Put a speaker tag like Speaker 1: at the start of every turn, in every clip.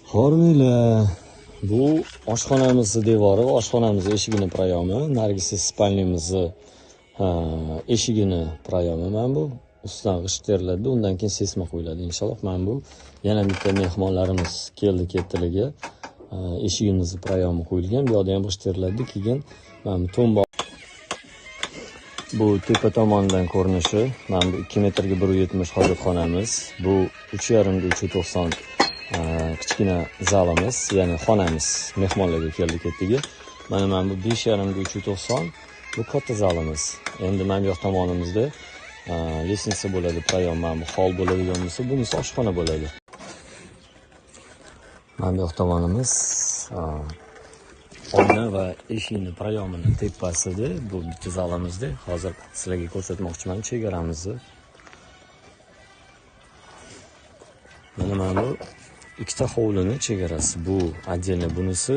Speaker 1: Hormiylar, bu oshxonamizni devori, oshxonamiz eshigini prayomi, nargisi spalnimizni eshigini prayomi. Men bu ustidan g'isht teriladi, undan keyin sesma qo'yiladi inshaalloh. Men bu yana bitta mehmonlarimiz keldi ketdiligi, eshigimizni prayomi qo'yilgan, bu yerda ham g'isht teriladi, keyin men bu tomba. Bu tepa tomonidan ko'rinishi, men bu 2 metrga 170 hojatxonamiz, bu 3,5 ga 390 kichkina zalimiz, ya'ni xonamiz, mehmonlarga keldi ketdigi. Mana bu 5,5 ga 390, bu katta zalimiz. Endi men bu yoq tomonimizda lestnitsa bo'ladi, prayom, mana bu hol bo'ladigan bo'lsa, bunisi oshxona bo'ladi. Mana bu yoq tomonimiz oyna va eshikni prayomini tepasida, bu bitta zalimizda. Hozir sizlarga ko'rsatmoqchiman chegaramizni. Mana bu ikkita hovlini chegarasi. Bu отдельно bunisi,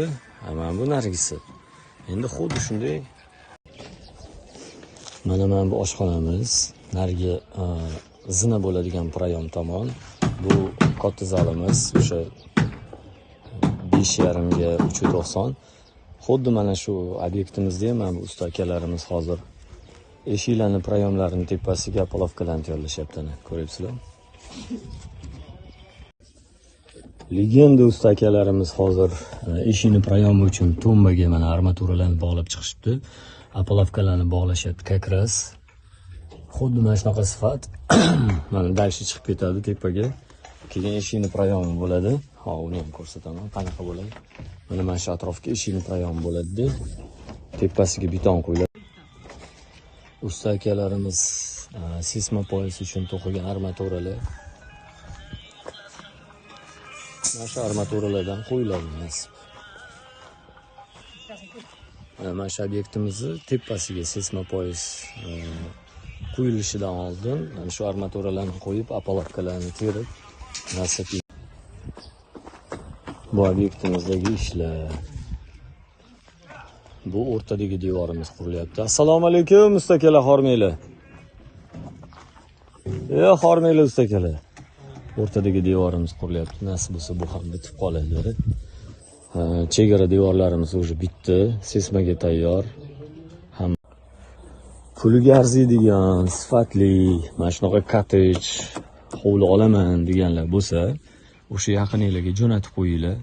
Speaker 1: mana bu nargisi. Endi xuddi shunday. Mana bu oshxonamiz, nargi zina bo'ladigan prayom tomon. Bu katta zalimiz, o'sha 5,5 ga 390. Xuddi mana shu obyektimizda ham mana bu usta akalarimiz hozir eshiklarning prayomlarini tepasiga polovkalarni tayyorlashyapti, ko'ryapsizlar. Legenda usta akalarimiz hozir eshikni prayomi uchun tombaga mana armaturalarni bog'lab chiqishibdi. Apolovkalarni bog'lashyapti kakras. Xuddi mana shunaqa sifat. Mana dalshi chiqib ketadi tepaga. Keyin eshikni prayomi bo'ladi. Ha, uni ham ko'rsataman. Qanaqa bo'ladi? Mana shu atrofga eshikni prayomi bo'ladi. Tepasiga beton qo'yiladi. Usta akalarimiz sesma poyasi uchun to'qigan armaturalar. Mana shu armaturalardan qo'yiladi nasib. Mana shu obyektimizni tepasiga sesma poyas qo'yilishidan oldin mana shu armaturalarni qo'yib, apolovkalarni terib nasib. Bu obyektimizdagi ishlar. Bu o'rtadagi devorimiz qurilyapti. Assalomu alaykum ustakalar, hormanglar. Hormanglar ustakalar. O'rtadagi devorimiz qurilyapti. Nasib bo'lsa bu ham bitib qoladi. Chegara devorlarimiz уже bitdi, sesmaga tayyor. Ham puliga arziydigan, sifatli, mana shunaqa kottej hovli olaman deganlar bo'lsa, o'sha yaqininglarga jo'natib qo'yinglar.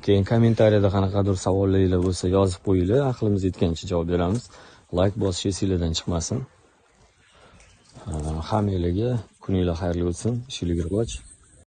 Speaker 1: Keyin kommentariyada qanaqadir savollaringiz bo'lsa yozib qo'yinglar, aqlimiz yetgancha javob beramiz. Like bosish esingizdan chiqmasin. Hammanglarga kuninglar xayrli o'tsin, ishinglar rivoj.